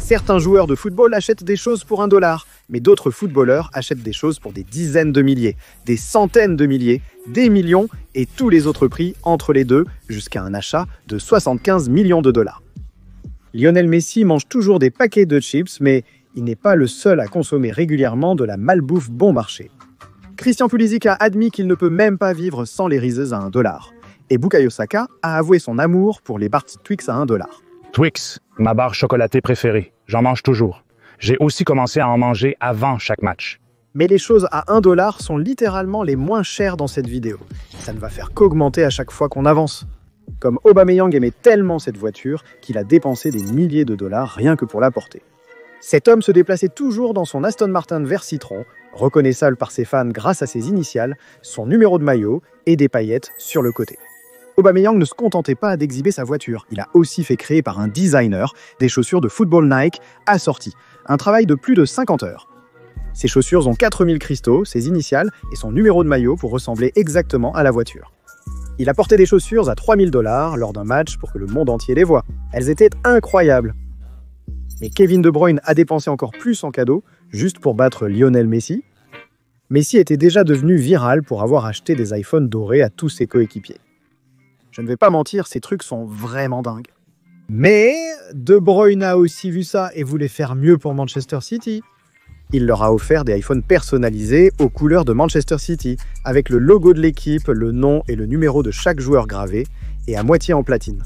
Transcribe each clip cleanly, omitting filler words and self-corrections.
Certains joueurs de football achètent des choses pour $1, mais d'autres footballeurs achètent des choses pour des dizaines de milliers, des centaines de milliers, des millions et tous les autres prix entre les deux, jusqu'à un achat de 75 millions de dollars. Lionel Messi mange toujours des paquets de chips, mais il n'est pas le seul à consommer régulièrement de la malbouffe bon marché. Christian Pulisic a admis qu'il ne peut même pas vivre sans les Reese's à $1. Et Bukayo Saka a avoué son amour pour les barres Twix à $1. Twix, ma barre chocolatée préférée. J'en mange toujours. J'ai aussi commencé à en manger avant chaque match. Mais les choses à $1 sont littéralement les moins chères dans cette vidéo. Ça ne va faire qu'augmenter à chaque fois qu'on avance. Comme Aubameyang aimait tellement cette voiture qu'il a dépensé des milliers de dollars rien que pour la porter. Cet homme se déplaçait toujours dans son Aston Martin vert citron, reconnaissable par ses fans grâce à ses initiales, son numéro de maillot et des paillettes sur le côté. Aubameyang ne se contentait pas d'exhiber sa voiture, il a aussi fait créer par un designer des chaussures de football Nike assorties, un travail de plus de 50 heures. Ces chaussures ont 4000 cristaux, ses initiales et son numéro de maillot pour ressembler exactement à la voiture. Il a porté des chaussures à $3000 lors d'un match pour que le monde entier les voie. Elles étaient incroyables. Mais Kevin De Bruyne a dépensé encore plus en cadeaux, juste pour battre Lionel Messi. Messi était déjà devenu viral pour avoir acheté des iPhones dorés à tous ses coéquipiers. Je ne vais pas mentir, ces trucs sont vraiment dingues. Mais De Bruyne a aussi vu ça et voulait faire mieux pour Manchester City. Il leur a offert des iPhones personnalisés aux couleurs de Manchester City, avec le logo de l'équipe, le nom et le numéro de chaque joueur gravés, et à moitié en platine.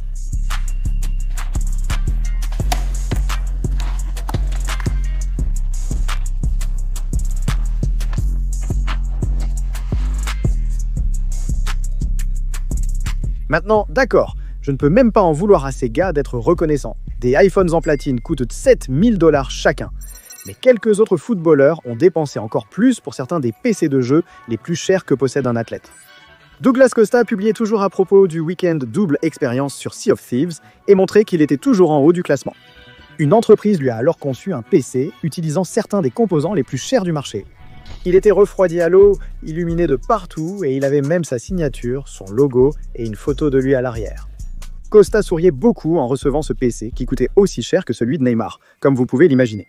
Maintenant, d'accord, je ne peux même pas en vouloir à ces gars d'être reconnaissants. Des iPhones en platine coûtent $7000 chacun. Mais quelques autres footballeurs ont dépensé encore plus pour certains des PC de jeu les plus chers que possède un athlète. Douglas Costa publiait toujours à propos du week-end double expérience sur Sea of Thieves et montrait qu'il était toujours en haut du classement. Une entreprise lui a alors conçu un PC utilisant certains des composants les plus chers du marché. Il était refroidi à l'eau, illuminé de partout et il avait même sa signature, son logo et une photo de lui à l'arrière. Costa souriait beaucoup en recevant ce PC qui coûtait aussi cher que celui de Neymar, comme vous pouvez l'imaginer.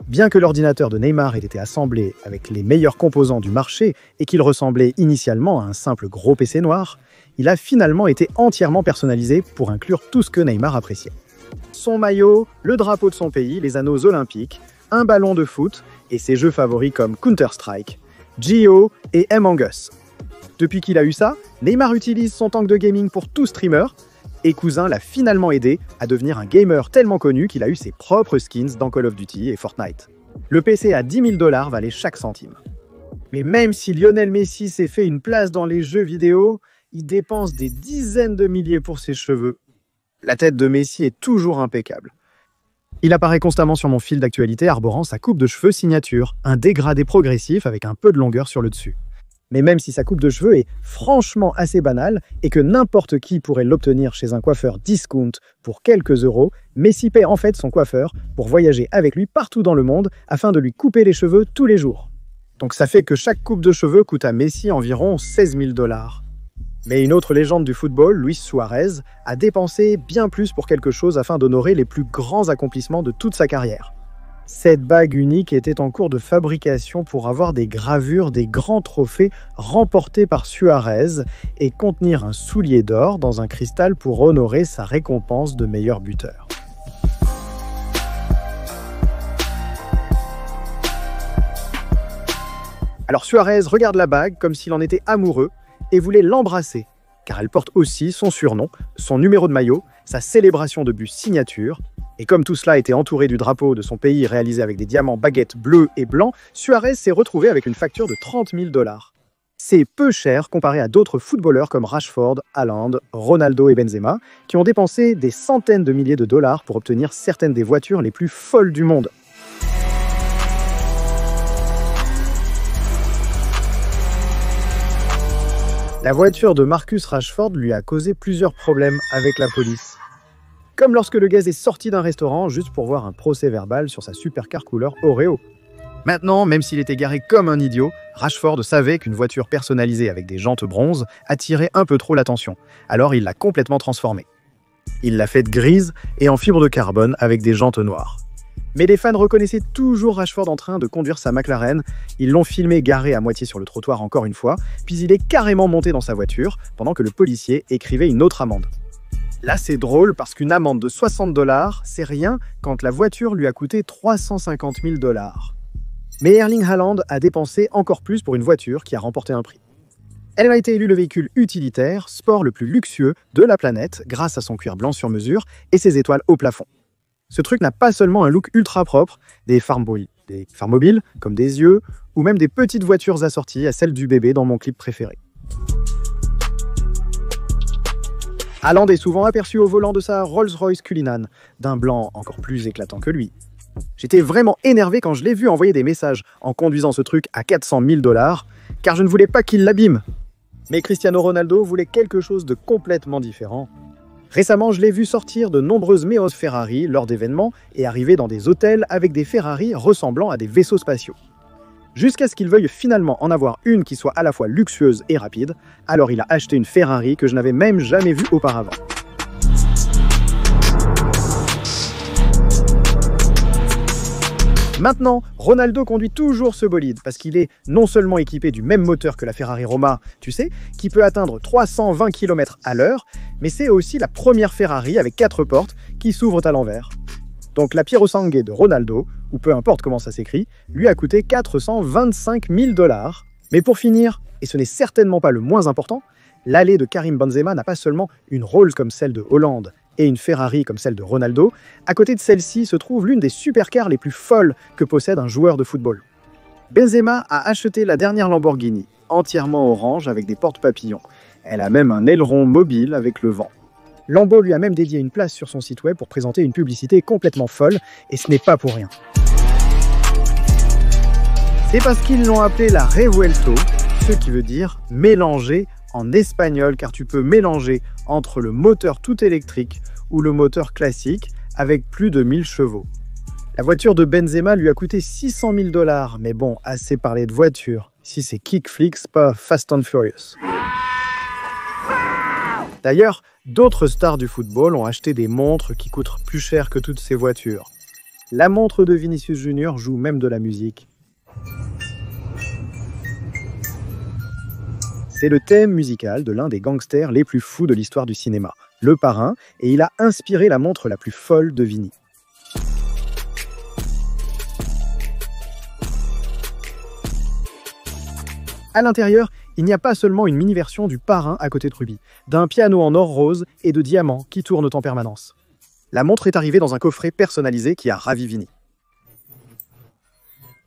Bien que l'ordinateur de Neymar ait été assemblé avec les meilleurs composants du marché et qu'il ressemblait initialement à un simple gros PC noir, il a finalement été entièrement personnalisé pour inclure tout ce que Neymar appréciait. Son maillot, le drapeau de son pays, les anneaux olympiques, un ballon de foot et ses jeux favoris comme Counter-Strike, GO et Among Us. Depuis qu'il a eu ça, Neymar utilise son tank de gaming pour tout streamer et Cousin l'a finalement aidé à devenir un gamer tellement connu qu'il a eu ses propres skins dans Call of Duty et Fortnite. Le PC à $10 000 valait chaque centime. Mais même si Lionel Messi s'est fait une place dans les jeux vidéo, il dépense des dizaines de milliers pour ses cheveux. La tête de Messi est toujours impeccable. Il apparaît constamment sur mon fil d'actualité arborant sa coupe de cheveux signature, un dégradé progressif avec un peu de longueur sur le dessus. Mais même si sa coupe de cheveux est franchement assez banale et que n'importe qui pourrait l'obtenir chez un coiffeur discount pour quelques euros, Messi paie en fait son coiffeur pour voyager avec lui partout dans le monde afin de lui couper les cheveux tous les jours. Donc ça fait que chaque coupe de cheveux coûte à Messi environ $16 000. Mais une autre légende du football, Luis Suarez, a dépensé bien plus pour quelque chose afin d'honorer les plus grands accomplissements de toute sa carrière. Cette bague unique était en cours de fabrication pour avoir des gravures des grands trophées remportés par Suarez et contenir un soulier d'or dans un cristal pour honorer sa récompense de meilleur buteur. Alors Suarez regarde la bague comme s'il en était amoureux et voulait l'embrasser, car elle porte aussi son surnom, son numéro de maillot, sa célébration de but signature. Et comme tout cela était entouré du drapeau de son pays réalisé avec des diamants baguettes bleus et blancs, Suarez s'est retrouvé avec une facture de $30 000. C'est peu cher comparé à d'autres footballeurs comme Rashford, Haaland, Ronaldo et Benzema, qui ont dépensé des centaines de milliers de dollars pour obtenir certaines des voitures les plus folles du monde. La voiture de Marcus Rashford lui a causé plusieurs problèmes avec la police. Comme lorsque le gaz est sorti d'un restaurant juste pour voir un procès-verbal sur sa supercar couleur Oreo. Maintenant, même s'il était garé comme un idiot, Rashford savait qu'une voiture personnalisée avec des jantes bronze attirait un peu trop l'attention, alors il l'a complètement transformée. Il l'a faite grise et en fibre de carbone avec des jantes noires. Mais les fans reconnaissaient toujours Rashford en train de conduire sa McLaren. Ils l'ont filmé garé à moitié sur le trottoir encore une fois, puis il est carrément monté dans sa voiture pendant que le policier écrivait une autre amende. Là, c'est drôle parce qu'une amende de 60 $, c'est rien quand la voiture lui a coûté 350 000 $. Mais Erling Haaland a dépensé encore plus pour une voiture qui a remporté un prix. Elle a été élue le véhicule utilitaire, sport le plus luxueux de la planète grâce à son cuir blanc sur mesure et ses étoiles au plafond. Ce truc n'a pas seulement un look ultra propre, des phares mobiles, comme des yeux, ou même des petites voitures assorties à celle du bébé dans mon clip préféré. Haaland est souvent aperçu au volant de sa Rolls-Royce Cullinan, d'un blanc encore plus éclatant que lui. J'étais vraiment énervé quand je l'ai vu envoyer des messages en conduisant ce truc à 400 000 $, car je ne voulais pas qu'il l'abîme. Mais Cristiano Ronaldo voulait quelque chose de complètement différent. Récemment, je l'ai vu sortir de nombreuses Meos Ferrari lors d'événements et arriver dans des hôtels avec des Ferrari ressemblant à des vaisseaux spatiaux. Jusqu'à ce qu'il veuille finalement en avoir une qui soit à la fois luxueuse et rapide, alors il a acheté une Ferrari que je n'avais même jamais vue auparavant. Maintenant, Ronaldo conduit toujours ce bolide parce qu'il est non seulement équipé du même moteur que la Ferrari Roma, tu sais, qui peut atteindre 320 km/h, mais c'est aussi la première Ferrari avec 4 portes qui s'ouvrent à l'envers. Donc la Piero Sangue de Ronaldo, ou peu importe comment ça s'écrit, lui a coûté 425 000 $. Mais pour finir, et ce n'est certainement pas le moins important, l'allée de Karim Benzema n'a pas seulement une Rolls comme celle de Hollande et une Ferrari comme celle de Ronaldo. À côté de celle-ci se trouve l'une des supercars les plus folles que possède un joueur de football. Benzema a acheté la dernière Lamborghini, entièrement orange avec des portes papillons. Elle a même un aileron mobile avec le vent. Lambo lui a même dédié une place sur son site web pour présenter une publicité complètement folle, et ce n'est pas pour rien. C'est parce qu'ils l'ont appelée la Revuelto, ce qui veut dire mélanger en espagnol, car tu peux mélanger entre le moteur tout électrique ou le moteur classique avec plus de 1000 chevaux. La voiture de Benzema lui a coûté 600 000 $, mais bon, assez parlé de voiture. Ici, c'est Kickflix, pas Fast and Furious. D'ailleurs, d'autres stars du football ont acheté des montres qui coûtent plus cher que toutes ces voitures. La montre de Vinicius Junior joue même de la musique. C'est le thème musical de l'un des gangsters les plus fous de l'histoire du cinéma, Le Parrain, et il a inspiré la montre la plus folle de Vini. À l'intérieur, il n'y a pas seulement une mini-version du Parrain à côté de Ruby, d'un piano en or rose et de diamants qui tournent en permanence. La montre est arrivée dans un coffret personnalisé qui a ravi Vini.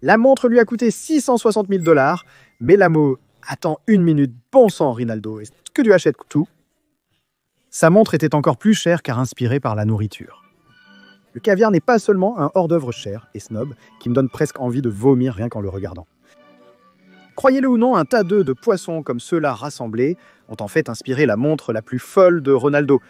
La montre lui a coûté 660 000 $, mais Lamo... Attends une minute, bon sang Ronaldo, est-ce que tu achètes tout? Sa montre était encore plus chère car inspirée par la nourriture. Le caviar n'est pas seulement un hors-d'œuvre cher et snob qui me donne presque envie de vomir rien qu'en le regardant. Croyez-le ou non, un tas d'œufs de poissons comme ceux-là rassemblés ont en fait inspiré la montre la plus folle de Ronaldo.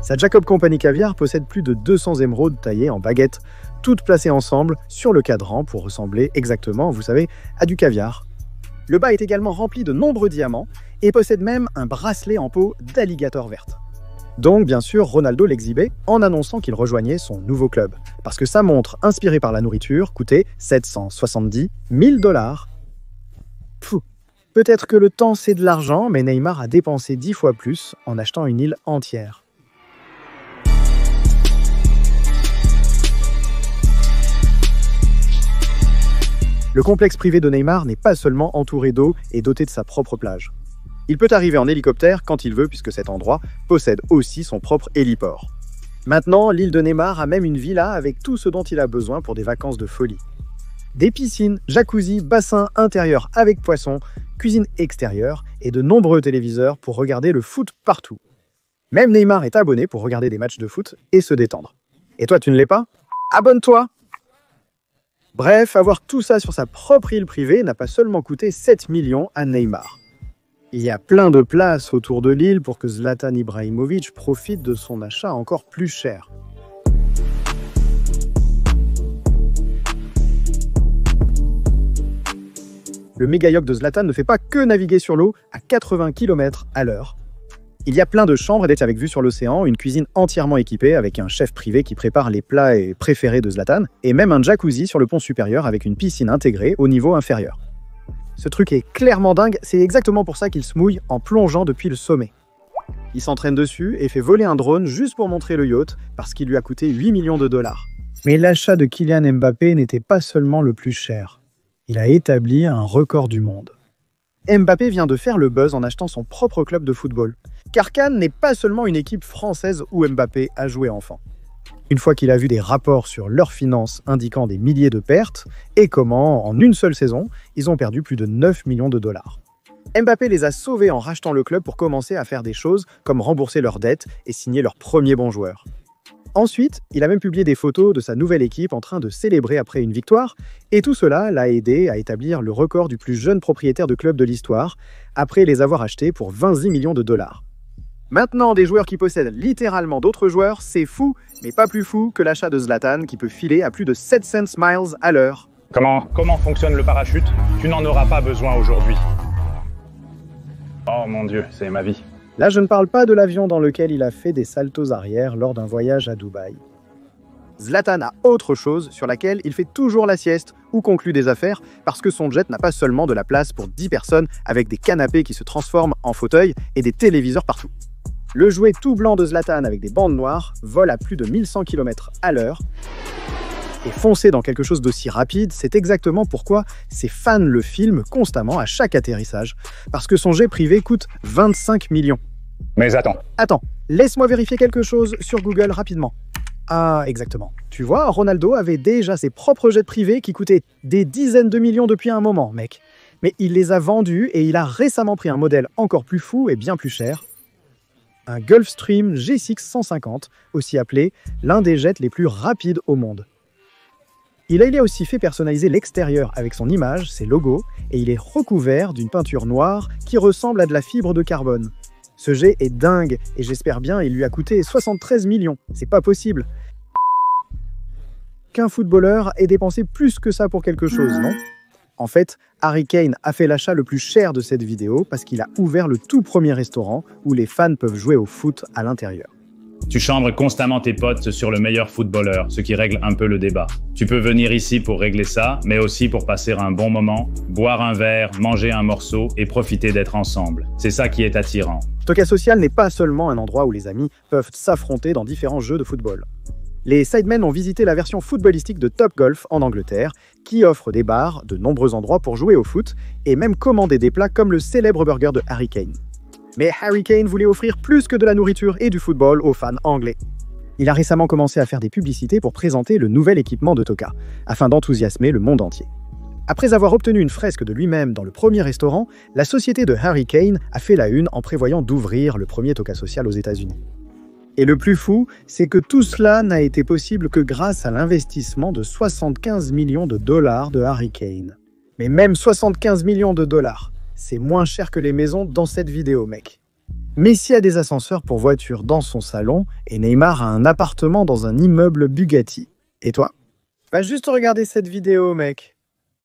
Sa Jacob Company Caviar possède plus de 200 émeraudes taillées en baguettes, toutes placées ensemble sur le cadran pour ressembler exactement, vous savez, à du caviar. Le bas est également rempli de nombreux diamants et possède même un bracelet en peau d'alligator verte. Donc, bien sûr, Ronaldo l'exhibait en annonçant qu'il rejoignait son nouveau club, parce que sa montre, inspirée par la nourriture, coûtait 770 000 $. Pfff. Peut-être que le temps c'est de l'argent, mais Neymar a dépensé 10 fois plus en achetant une île entière. Le complexe privé de Neymar n'est pas seulement entouré d'eau et doté de sa propre plage. Il peut arriver en hélicoptère quand il veut puisque cet endroit possède aussi son propre héliport. Maintenant, l'île de Neymar a même une villa avec tout ce dont il a besoin pour des vacances de folie. Des piscines, jacuzzi, bassins intérieurs avec poissons, cuisine extérieure et de nombreux téléviseurs pour regarder le foot partout. Même Neymar est abonné pour regarder des matchs de foot et se détendre. Et toi, tu ne l'es pas? Abonne-toi! Bref, avoir tout ça sur sa propre île privée n'a pas seulement coûté 7 millions à Neymar. Il y a plein de places autour de l'île pour que Zlatan Ibrahimovic profite de son achat encore plus cher. Le méga yacht de Zlatan ne fait pas que naviguer sur l'eau à 80 km/h. Il y a plein de chambres et avec vue sur l'océan, une cuisine entièrement équipée avec un chef privé qui prépare les plats préférés de Zlatan, et même un jacuzzi sur le pont supérieur avec une piscine intégrée au niveau inférieur. Ce truc est clairement dingue, c'est exactement pour ça qu'il se mouille en plongeant depuis le sommet. Il s'entraîne dessus et fait voler un drone juste pour montrer le yacht, parce qu'il lui a coûté 8 millions de dollars. Mais l'achat de Kylian Mbappé n'était pas seulement le plus cher. Il a établi un record du monde. Mbappé vient de faire le buzz en achetant son propre club de football. Car Cannes n'est pas seulement une équipe française où Mbappé a joué enfant. Une fois qu'il a vu des rapports sur leurs finances indiquant des milliers de pertes, et comment, en une seule saison, ils ont perdu plus de 9 millions de dollars. Mbappé les a sauvés en rachetant le club pour commencer à faire des choses comme rembourser leurs dettes et signer leur premier bon joueur. Ensuite, il a même publié des photos de sa nouvelle équipe en train de célébrer après une victoire, et tout cela l'a aidé à établir le record du plus jeune propriétaire de club de l'histoire, après les avoir achetés pour 26 millions de dollars. Maintenant, des joueurs qui possèdent littéralement d'autres joueurs, c'est fou, mais pas plus fou que l'achat de Zlatan qui peut filer à plus de 700 miles à l'heure. Comment fonctionne le parachute? Tu n'en auras pas besoin aujourd'hui. Oh mon Dieu, c'est ma vie. Là, je ne parle pas de l'avion dans lequel il a fait des saltos arrière lors d'un voyage à Dubaï. Zlatan a autre chose sur laquelle il fait toujours la sieste ou conclut des affaires parce que son jet n'a pas seulement de la place pour 10 personnes avec des canapés qui se transforment en fauteuils et des téléviseurs partout. Le jouet tout blanc de Zlatan avec des bandes noires vole à plus de 1100 km à l'heure. Et foncer dans quelque chose d'aussi rapide, c'est exactement pourquoi ses fans le filment constamment à chaque atterrissage. Parce que son jet privé coûte 25 millions. Mais attends. Attends, laisse-moi vérifier quelque chose sur Google rapidement. Ah, exactement. Tu vois, Ronaldo avait déjà ses propres jets privés qui coûtaient des dizaines de millions depuis un moment, mec. Mais il les a vendus et il a récemment pris un modèle encore plus fou et bien plus cher. Un Gulfstream G6 150, aussi appelé l'un des jets les plus rapides au monde. Il a aussi fait personnaliser l'extérieur avec son image, ses logos, et il est recouvert d'une peinture noire qui ressemble à de la fibre de carbone. Ce jet est dingue, et j'espère bien il lui a coûté 73 millions. C'est pas possible. Qu'un footballeur ait dépensé plus que ça pour quelque chose, non? En fait, Harry Kane a fait l'achat le plus cher de cette vidéo parce qu'il a ouvert le tout premier restaurant où les fans peuvent jouer au foot à l'intérieur. Tu chambres constamment tes potes sur le meilleur footballeur, ce qui règle un peu le débat. Tu peux venir ici pour régler ça, mais aussi pour passer un bon moment, boire un verre, manger un morceau et profiter d'être ensemble. C'est ça qui est attirant. Toka Social n'est pas seulement un endroit où les amis peuvent s'affronter dans différents jeux de football. Les Sidemen ont visité la version footballistique de Top Golf en Angleterre, qui offre des bars, de nombreux endroits pour jouer au foot, et même commander des plats comme le célèbre burger de Harry Kane. Mais Harry Kane voulait offrir plus que de la nourriture et du football aux fans anglais. Il a récemment commencé à faire des publicités pour présenter le nouvel équipement de Toka, afin d'enthousiasmer le monde entier. Après avoir obtenu une fresque de lui-même dans le premier restaurant, la société de Harry Kane a fait la une en prévoyant d'ouvrir le premier Toka Social aux États-Unis. Et le plus fou, c'est que tout cela n'a été possible que grâce à l'investissement de 75 millions de dollars de Harry Kane. Mais même 75 millions de dollars, c'est moins cher que les maisons dans cette vidéo, mec. Messi a des ascenseurs pour voitures dans son salon et Neymar a un appartement dans un immeuble Bugatti. Et toi? Va juste regarder cette vidéo, mec.